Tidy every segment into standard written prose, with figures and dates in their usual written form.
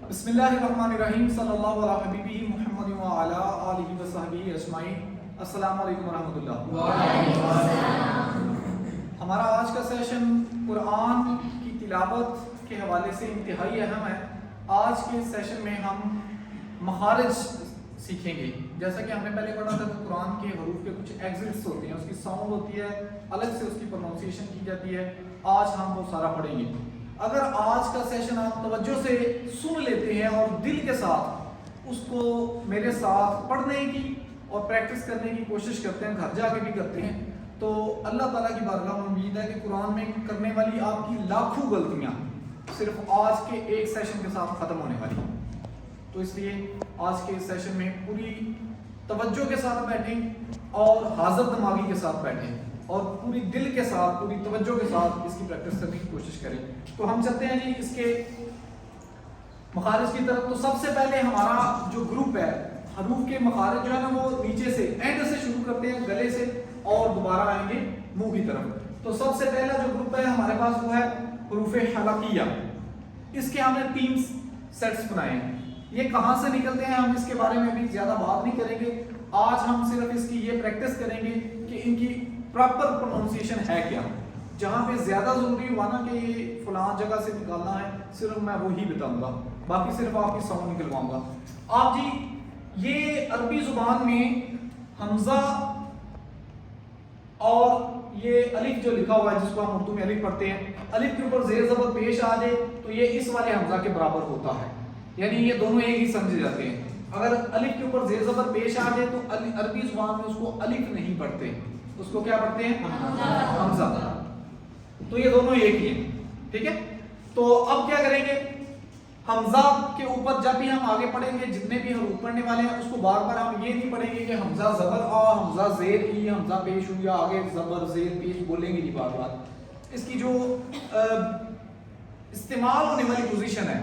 بسم اللہ الرحمن الرحیم صلی اللہ علیہ حبیبی محمد وعلی آلہ وصحبہ اجمعین۔ السلام علیکم ورحمۃ اللہ۔ وعلیکم السلام۔ ہمارا آج کا سیشن قرآن کی تلاوت کے حوالے سے انتہائی اہم ہے۔ آج کے سیشن میں ہم مخارج سیکھیں گے۔ جیسا کہ ہم نے پہلے پڑھا تھا کہ قرآن کے حروف کے کچھ ایگزٹس ہوتے ہیں، اس کی ساؤنڈ ہوتی ہے، الگ سے اس کی پروننسیشن کی جاتی ہے۔ آج ہم وہ سارا پڑھیں گے۔ اگر آج کا سیشن آپ توجہ سے سن لیتے ہیں اور دل کے ساتھ اس کو میرے ساتھ پڑھنے کی اور پریکٹس کرنے کی کوشش کرتے ہیں، گھر جا کے بھی کرتے ہیں، تو اللہ تعالیٰ کی بارگاہ میں امید ہے کہ قرآن میں کرنے والی آپ کی لاکھوں غلطیاں صرف آج کے ایک سیشن کے ساتھ ختم ہونے والی ہیں۔ تو اس لیے آج کے سیشن میں پوری توجہ کے ساتھ بیٹھیں اور حاضر دماغی کے ساتھ بیٹھیں اور پوری دل کے ساتھ، پوری توجہ کے ساتھ اس کی پریکٹس کرنے کی کوشش کریں۔ تو ہم چلتے ہیں جی اس کے مخارج کی طرف۔ تو سب سے پہلے ہمارا جو گروپ ہے، حروف کے مخارج جو ہے نا وہ نیچے سے اینڈ سے شروع کرتے ہیں، گلے سے، اور دوبارہ آئیں گے منہ کی طرف۔ تو سب سے پہلا جو گروپ ہے ہمارے پاس وہ ہے حروف حلقیہ۔ اس کے ہم نے 3 سیٹس بنائے ہیں۔ یہ کہاں سے نکلتے ہیں ہم اس کے بارے میں بھی زیادہ بات نہیں کریں گے۔ آج ہم صرف اس کی یہ پریکٹس کریں گے کہ ان کی پراپر پروننسیشن ہے کیا۔ جہاں پہ زیادہ ضروری ہوا نا کہ یہ فلاں جگہ سے نکالنا ہے، صرف میں وہی بتاؤں گا، باقی صرف آپ کی ساؤنڈ نکلواؤں گا۔ آپ جی یہ عربی زبان میں حمزہ اور یہ الف جو لکھا ہوا ہے جس کو ہم اردو میں الف پڑھتے ہیں، الف کے اوپر زیر زبر پیش آ جائے تو یہ اس والے حمزہ کے برابر ہوتا ہے، یعنی یہ دونوں ایک ہی سمجھے جاتے ہیں۔ اگر الف کے اوپر زیر زبر پیش آ جائے تو عربی زبان میں اس کو الف نہیں پڑھتے، اس کو کیا پڑھتے ہیں؟ حمزہ۔ تو یہ دونوں ایک ہی ہیں، ٹھیک ہے۔ تو اب کیا کریں گے، حمزہ کے اوپر جب بھی ہم آگے پڑھیں گے، جتنے بھی حروف پڑھنے والے ہیں، اس کو بار بار ہم یہ نہیں پڑھیں گے کہ حمزہ زبر آ، حمزہ زیر ای، حمزہ پیش ہو، یا آگے زبر زیر پیش بولیں گے نہیں بار بار۔ اس کی جو استعمال ہونے والی پوزیشن ہے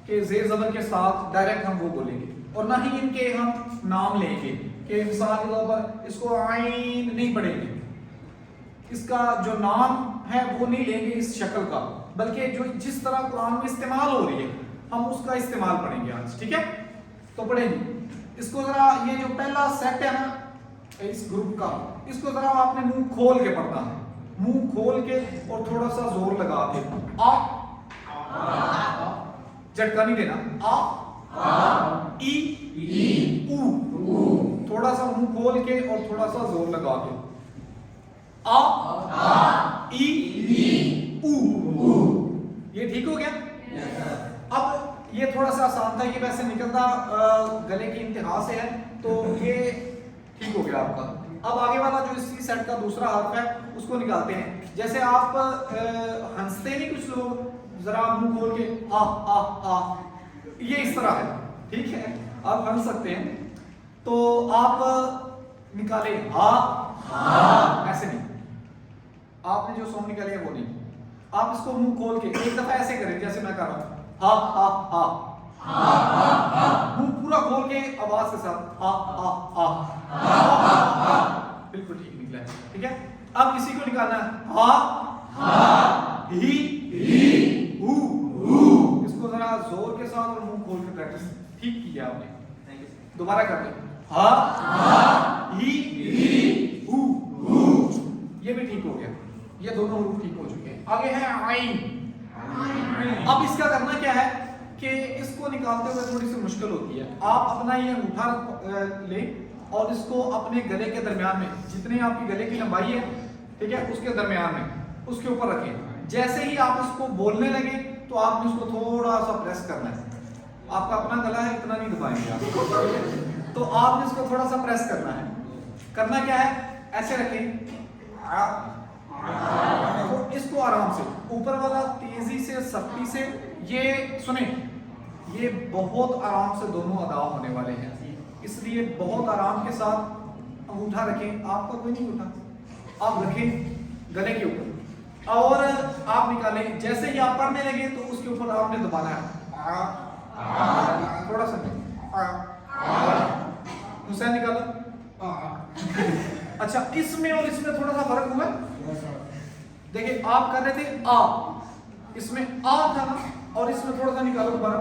کہ زیر زبر کے ساتھ ڈائریکٹ ہم وہ بولیں گے، اور نہ ہی ان کے ہم نام لیں گے کہ مثال کے طور پر اس کو عین نہیں پڑھیں گے، اس کا جو نام ہے وہ نہیں لیں گے اس شکل کا، بلکہ جو جس طرح قرآن میں استعمال ہو رہی ہے ہم اس کا استعمال پڑھیں گے آج، ٹھیک ہے۔ تو پڑھیں گے اس کو ذرا، یہ جو پہلا سیٹ ہے نا اس گروپ کا، اس کو ذرا آپ نے منہ کھول کے پڑھنا ہے، منہ کھول کے اور تھوڑا سا زور لگا کے آ، جھٹکا نہیں دینا، آ ای او، تھوڑا سا منہ کھول کے اور تھوڑا سا زور لگا کے آ ای او۔ یہ ٹھیک ہو گیا؟ اب یہ تھوڑا سا آسان تھا، یہ ویسے نکلتا گلے کی انتہا سے ہے، تو یہ ٹھیک ہو گیا آپ کا۔ اب آگے والا جو اسی سیٹ کا دوسرا حرف ہے اس کو نکالتے ہیں۔ جیسے آپ ہنستے نہیں کچھ لوگ، ذرا منہ کھول کے آ آ آ، یہ اس طرح ہے، ٹھیک ہے، آپ ہنس سکتے ہیں۔ تو آپ نکالیں ہا، ایسے نہیں، آپ نے جو ساؤنڈ نکالے ہے وہ نہیں، آپ اس کو منہ کھول کے ایک دفعہ ایسے کریں جیسے میں کر رہا ہوں، ہا ہا ہا، منہ پورا کھول کے آواز کے ساتھ ہا ہا ہا، بالکل ٹھیک نکلا ہے، ٹھیک ہے۔ اب کسی کو نکالنا ہے ہا ہی ہو، اس کو ذرا زور کے ساتھ اور منہ کھول کے پریکٹس ٹھیک کی ہے آپ نے، دوبارہ کر لیں ہا ہی ہو، یہ بھی ٹھیک ہو گیا، یہ دونوں حروف ٹھیک ہو چکے ہیں۔ آگے ہے عین۔ اب اس کا کرنا کیا ہے کہ اس کو نکالتے ہوئے تھوڑی سی مشکل ہوتی ہے۔ آپ اپنا یہ انگوٹھا لیں اور اس کو اپنے گلے کے درمیان میں، جتنے آپ کی گلے کی لمبائی ہے، ٹھیک ہے، اس کے درمیان میں اس کے اوپر رکھیں۔ جیسے ہی آپ اس کو بولنے لگے تو آپ نے اس کو تھوڑا سا پریس کرنا ہے۔ آپ کا اپنا گلا ہے، اتنا نہیں دبائیں گے آپ، تو آپ نے اس کو تھوڑا سا پریس کرنا ہے۔ کرنا کیا ہے، ایسے رکھیں، اس کو آرام سے اوپر والا تیزی سے سختی سے، یہ سنیں، یہ بہت آرام سے دونوں ادا ہونے والے ہیں، اس لیے بہت آرام کے ساتھ انگوٹھا رکھیں۔ آپ کا کوئی نہیں انگوٹھا، آپ رکھیں گلے کے اوپر اور آپ نکالیں۔ جیسے ہی آپ پڑھنے لگے تو اس کے اوپر آپ نے دبانا ہے، تھوڑا سا حسین نکالا۔ اچھا، اس میں اور اس میں تھوڑا سا فرق ہوا ہے، دیکھیں آپ کر رہے تھے آ، اس میں آ تھا نا، اور اس میں تھوڑا سا نکالو دوبارہ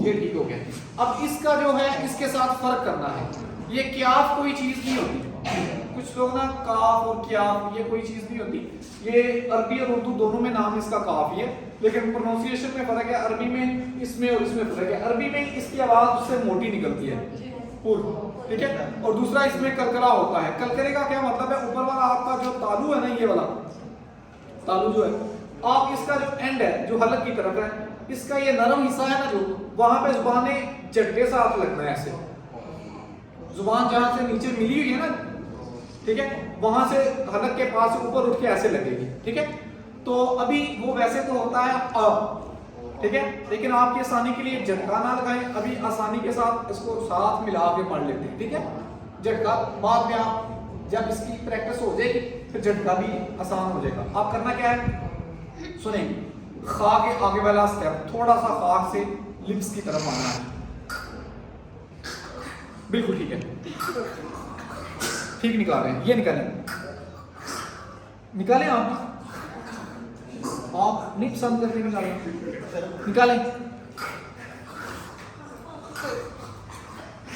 یہ ٹھیک ہو گیا. اب اس کا جو ہے اس کے ساتھ فرق کرنا ہے. یہ کیاف کوئی چیز نہیں ہوتی. کچھ لوگ نا کاف اور کیاف یہ کوئی چیز نہیں ہوتی. یہ عربی اور اردو دونوں میں نام اس کا کاف ہی ہے, لیکن پروننسیشن میں فرق ہے. عربی میں اس میں اور اس میں فرق ہے. عربی میں اس کی آواز اس سے موٹی نکلتی ہے پور, ٹھیک ہے, اور دوسرا اس میں کلکلا ہوتا ہے. کلکلے کا کیا مطلب ہے؟ اوپر والا آپ کا جو تالو ہے نا, یہ والا تالو جو ہے, آپ اس کا جو اینڈ ہے جو حلق کی طرف ہے, اس کا یہ نرم حصہ ہے نا جو, وہاں پہ زبان نے جھٹکے ساتھ لگنا ہے ایسے. زبان جہاں سے نیچے ملی ہوئی ہے نا, ٹھیک ہے, وہاں سے حلق کے پاس اوپر اٹھ کے ایسے لگے گی, ٹھیک ہے. تو ابھی وہ ویسے تو ہوتا ہے ٹھیک ہے, لیکن آپ کی آسانی کے لیے جھٹکا نہ لگائیں. ابھی آسانی کے ساتھ اس کو ساتھ ملا کے پڑھ لیتے ہیں, ٹھیک ہے. جھٹکا بعد میں آپ جب اس کی پریکٹس ہو جائے گی پھر جھٹکا بھی آسان ہو جائے گا. آپ کرنا کیا ہے سنیں, خا کے آگے والا سٹیپ تھوڑا سا خاک سے لپس کی طرف آنا ہے. بالکل ٹھیک ہے, ٹھیک نکال رہے ہیں. یہ نکالیں نکالیں آپ نہیں پسند کرتے نکالیں نکالیں,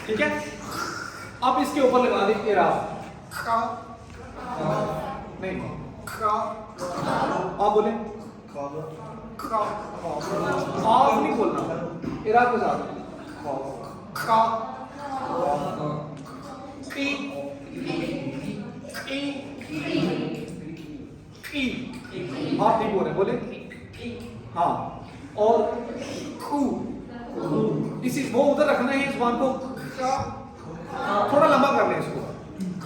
ٹھیک ہے. اب اس کے اوپر لگا دیں اعراب نہیں آپ بولیں آپ نہیں بولنا, اعراب کے ساتھ آپ نہیں بول رہے, بولیں ہاں. اور اسی وہ ادھر رکھنا ہے زبان کو, تھوڑا لمبا کر لیں اس کو,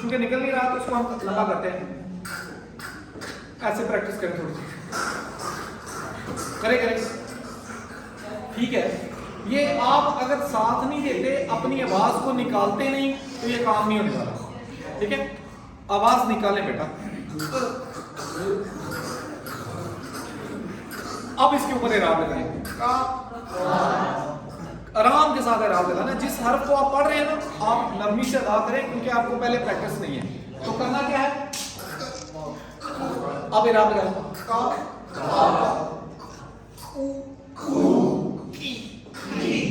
کیونکہ نکل نہیں رہا تو اس کو ہم لمبا کرتے ہیں. ایسے پریکٹس کریں تھوڑی سی, کریں ٹھیک ہے. یہ آپ اگر ساتھ نہیں دیتے, اپنی آواز کو نکالتے نہیں تو یہ کام نہیں ہونے والا, ٹھیک ہے. آواز نکالیں بیٹا. اب اس کے اوپر اعراب لگائیں, آرام کے ساتھ اعراب لگانا. جس حرف کو آپ پڑھ رہے ہیں نا آپ نرمی سے ادا کریں, کیونکہ آپ کو پہلے پریکٹس نہیں ہے. تو کرنا کیا ہے, اب اعراب لگائیں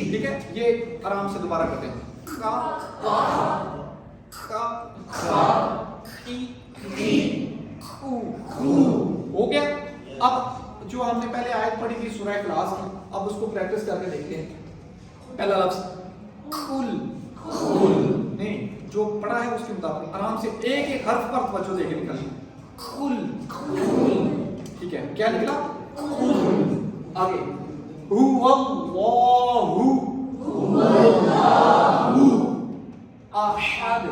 ٹھیک ہے. یہ آرام سے دوبارہ کرتے ہیں. ہو گیا. اب جو ہم نے پہلے آیت پڑھی تھی سورہ اخلاص کی, اب اس کو پریکٹس کر کے دیکھتے ہیں. پہلا لفظ کل نہیں, جو پڑھا ہے اس کے مطابق آرام سے ایک ایک حرف پر توجہ دے کے نکلنا. کل ٹھیک ہے, کیا نکلا آگے احد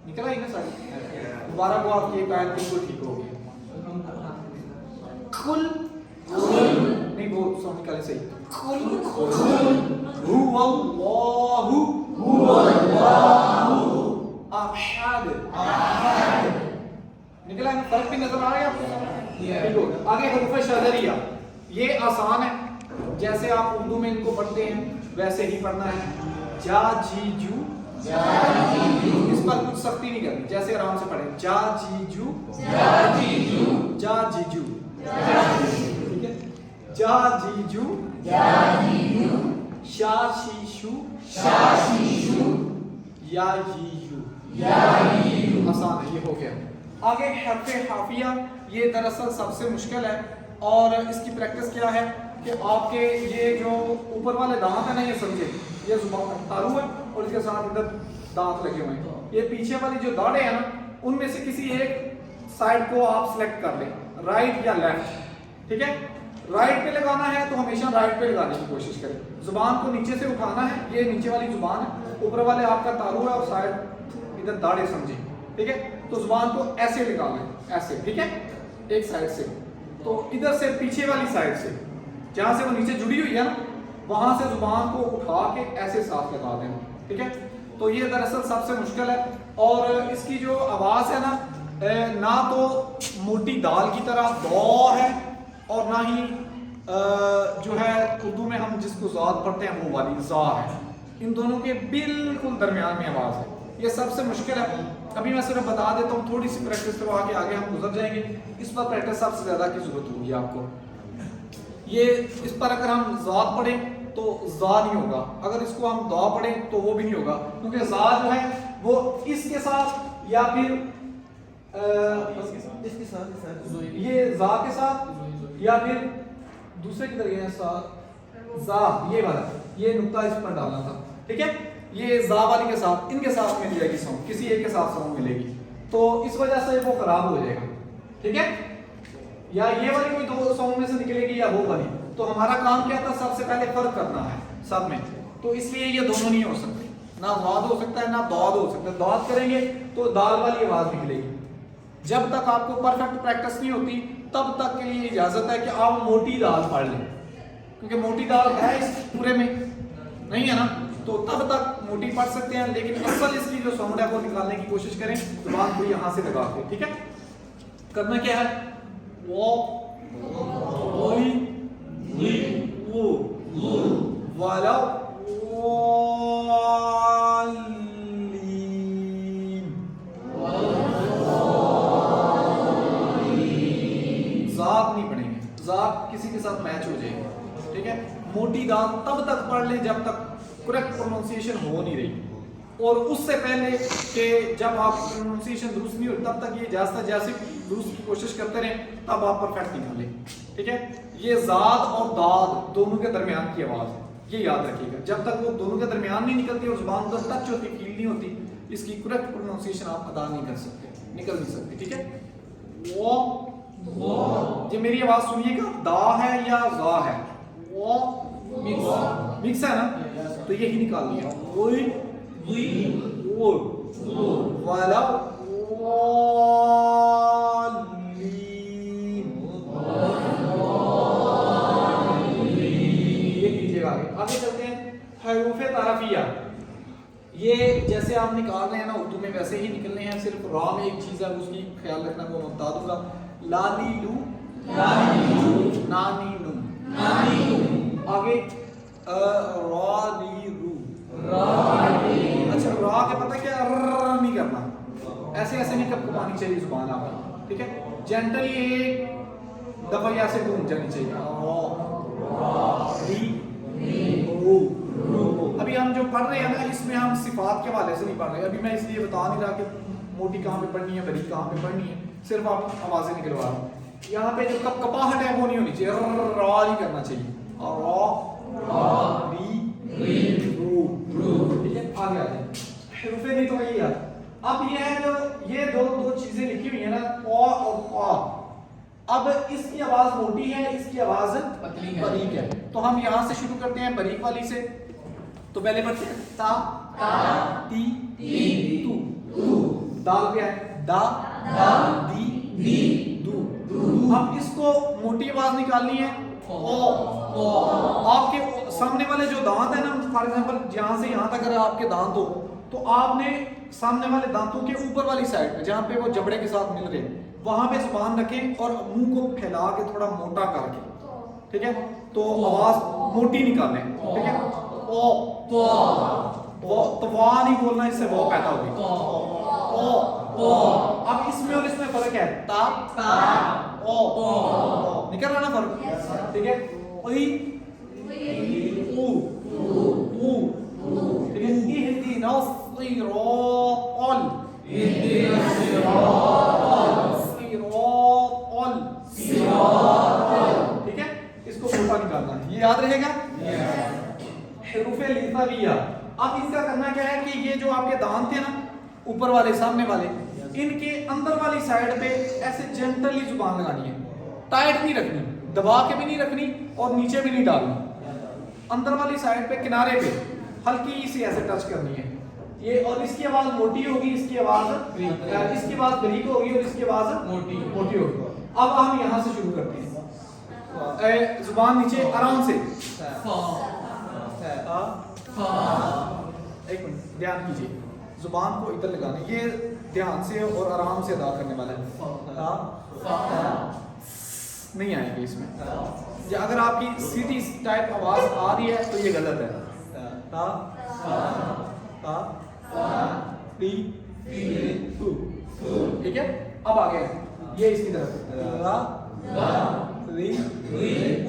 نکلا ہی نا ساری. دوبارہ کو آپ کی ایک آیت بالکل ٹھیک ہو گئی. کل نہیں وہ سو نکالے صحیح. هو الله احد نکلا ہے. فرق بھی نظر آ رہا ہے آپ کو. آگے حروف شجریہ, یہ آسان ہے, جیسے آپ اردو میں ان کو پڑھتے ہیں ویسے ہی پڑھنا ہے. جا جی جو, اس پر کچھ سختی نہیں کرنی, جیسے آرام سے پڑھیں. جا جی جو, جا جی جو, ٹھیک ہے. جا جی جو, شا شی شو, یا جی یو. آسان ہے, یہ ہو گیا. آگے حرف حافیہ, یہ دراصل سب سے مشکل ہے, اور اس کی پریکٹس کیا ہے کہ آپ کے یہ جو اوپر والے دانت ہیں نا, یہ سمجھے یہ زبان تالو ہے اور اس کے ساتھ ادھر دانت لگے ہوئے ہیں. یہ پیچھے والی جو داڑیں ہیں نا, ان میں سے کسی ایک سائڈ کو آپ سلیکٹ کر لیں, رائٹ یا لیفٹ, ٹھیک ہے. رائٹ پہ لگانا ہے تو ہمیشہ رائٹ پہ لگانے کی کوشش کریں. زبان کو نیچے سے اٹھانا ہے, یہ نیچے والی زبان ہے, اوپر والے آپ کا تالو ہے اور سائڈ ادھر داڑیں سمجھیں, ٹھیک ہے. تو زبان کو ایسے نکالنا ہے, ایسے, ٹھیک ہے, ایک سائڈ سے. تو ادھر سے پیچھے والی سائڈ سے جہاں سے وہ نیچے جڑی ہوئی ہے نا, وہاں سے زبان کو اٹھا کے ایسے ساتھ لگا دینا, ٹھیک ہے. تو یہ دراصل سب سے مشکل ہے, اور اس کی جو آواز ہے نا, نہ تو موٹی دال کی طرح دو ہے, اور نہ ہی جو ہے اردو میں ہم جس کو زاد پڑھتے ہیں وہ والی زا ہے. ان دونوں کے بالکل درمیان میں آواز ہے. یہ سب سے مشکل ہے. ابھی میں صرف بتا دیتا ہوں, تھوڑی سی پریکٹس کرو, آگے ہم گزر جائیں گے. اس پر پریکٹس سب سے زیادہ کی ضرورت ہوگی آپ کو. یہ اس پر اگر ہم ذات پڑھیں تو زا نہیں ہوگا, اگر اس کو ہم دا پڑھیں تو وہ بھی نہیں ہوگا, کیونکہ زا جو ہے وہ اس کے ساتھ یا پھر اس کے ساتھ, یہ زا کے ساتھ یا پھر دوسرے کی طرح ساتھ زا, یہ والا یہ نقطہ اس پر ڈالنا تھا, ٹھیک ہے. یہ زا والی کے ساتھ ان کے ساتھ مل جائے گی ساؤنڈ, کسی ایک کے ساتھ ساؤنڈ ملے گی, تو اس وجہ سے وہ خراب ہو جائے گا, ٹھیک ہے. یا یہ والی کوئی دو ساؤنڈ میں سے نکلے گی یا وہ والی, تو ہمارا کام کیا تھا, سب سے پہلے فرق کرنا ہے سب میں, تو اس لیے یہ دونوں نہیں ہو سکتے, نہ ضاد ہو سکتا ہے نہ داد ہو سکتا ہے. داد کریں گے تو دال والی آواز نکلے گی. جب تک آپ کو پرفیکٹ پریکٹس نہیں ہوتی تب تک کے لیے اجازت ہے کہ آپ موٹی دال پڑھ لیں, کیونکہ موٹی دال ہے اس پورے میں نہیں ہے نا, تو تب تک موٹی پڑھ سکتے ہیں, لیکن اصل اس کی جو ساؤنڈ ہے وہ نکالنے کی کوشش کریں, زبان کو یہاں سے لگا کے, ٹھیک ہے. کرنا کیا ہے, وہ والا ذات نہیں پڑھیں گے, ذات کسی کے ساتھ میچ ہو جائے گی, ٹھیک ہے. موٹی دال تب تک پڑھ لیں جب تک کریکٹ پروننسیشن ہو نہیں رہی, اور اس سے پہلے کہ جب آپ پروننسیشن درست نہیں ہو تب تک یہ جیسا جیسے درست کی کوشش کرتے رہیں تب آپ پرفیکٹ نکالیں, ٹھیک ہے. یہ زاد اور داد دونوں کے درمیان کی آواز ہے, یہ یاد رکھیے گا. جب تک وہ دونوں کے درمیان نہیں نکلتی اور زبان پر ٹچ ہوتی, فیل نہیں ہوتی, اس کی کریکٹ پروننسیشن آپ ادا نہیں کر سکتے, نکل نہیں سکتے, ٹھیک ہے. وہ یہ میری آواز سنیے گا, دا ہے یا زا ہے, وہ مکس ہے نا, تو یہی نکال لیا, والا آگے چلتے ہیں. حروف تعارفیہ, یہ جیسے آپ نکال رہے ہیں نا اردو میں ویسے ہی نکلنے ہیں, صرف را میں ایک چیز ہے اس کی خیال رکھنا, وہ میں بتا دوں گا. لالی لو, نانی نو, آگے رالی رو, اچھا را کے پتہ کیا, نہیں کرنا, ایسے ایسے نہیں کپانی چاہیے زبان آپ کی, ٹھیک ہے. جنٹلی ایک دفعہ ایسے گھوم جانی چاہیے, ابھی ہم جو پڑھ رہے ہیں نا اس میں ہم صفات کے حوالے سے نہیں پڑھ رہے. ابھی میں اس لیے بتا نہیں رہا کہ موٹی کہاں پہ پڑھنی ہے, بریک کہاں پہ پڑھنی ہے, صرف آپ آوازیں نکلوا رہا ہوں. یہاں پہ جو کپاہٹ ہے وہ نہیں ہونی چاہیے, را نہیں کرنا چاہیے, ٹھیک ہے. آگے آ جائیں, حروف نہیں تو یہ یاد. اب یہ ہے جو یہ دو چیزیں لکھی ہوئی ہیں نا, اور خا, اب اس کی آواز موٹی ہے, اس کی آواز باریک ہے, تو ہم یہاں سے شروع کرتے ہیں باریک والی سے. تو پہلے پڑھتے ہیں تا, تی, تو, دال پہ ہے, دا, دی, دو. اب اس کو موٹی آواز نکالنی ہے, آپ کے سامنے والے جو دانت ہیں نا, فار ایگزامپل یہاں سے یہاں تک اگر آپ کے دانت ہو تو آپ نے سامنے والے دانتوں کے اوپر والی سائڈ پہ جہاں پہ وہ جبڑے کے ساتھ مل رہے ہیں وہاں پہ زبان رکھیں اور منہ کو پھیلا کے تھوڑا موٹا کر کے, ٹھیک ہے, تو آواز موٹی نکالیں, ٹھیک ہے. تو وا نہیں بولنا, اس سے وہ پیدا ہوگی. اب اس میں اور اس میں فرق ہے, تا, نکل رہا نا فرق, ٹھیک ہے. ٹھیک ہے, اس کو موٹا نکالنا ہے, یہ یاد رہے گا. حروف لثویہ, اب اس کا کرنا کیا ہے کہ یہ جو آپ کے دانت تھے نا اوپر والے سامنے والے, ان کے اندر والی سائڈ پہ ایسے جنٹلی زبان لگانی ہے, ٹائٹ نہیں رکھنی, دبا کے بھی نہیں رکھنی اور نیچے بھی نہیں ڈالنی, اندر والی سائڈ پہ کنارے پہ ہلکی سی ایسے ٹچ کرنی ہے یہ. اور اس کی آواز موٹی ہوگی, اس کی آواز بریک ہوگی اور اس کی آواز موٹی ہوگی. اب ہم یہاں سے شروع کرتے ہیں, زبان نیچے آرام سے, ایک منٹ دھیان کیجیے, زبان کو ادھر لگانا, یہ دھیان سے اور آرام سے ادا کرنے والا ہے, نہیں آئے گی اس میں. یا اگر آپ کی سیدھی ٹائپ آواز آ رہی ہے تو یہ غلط ہے. ٹھیک ہے. اب آگے یہ اس کی طرف,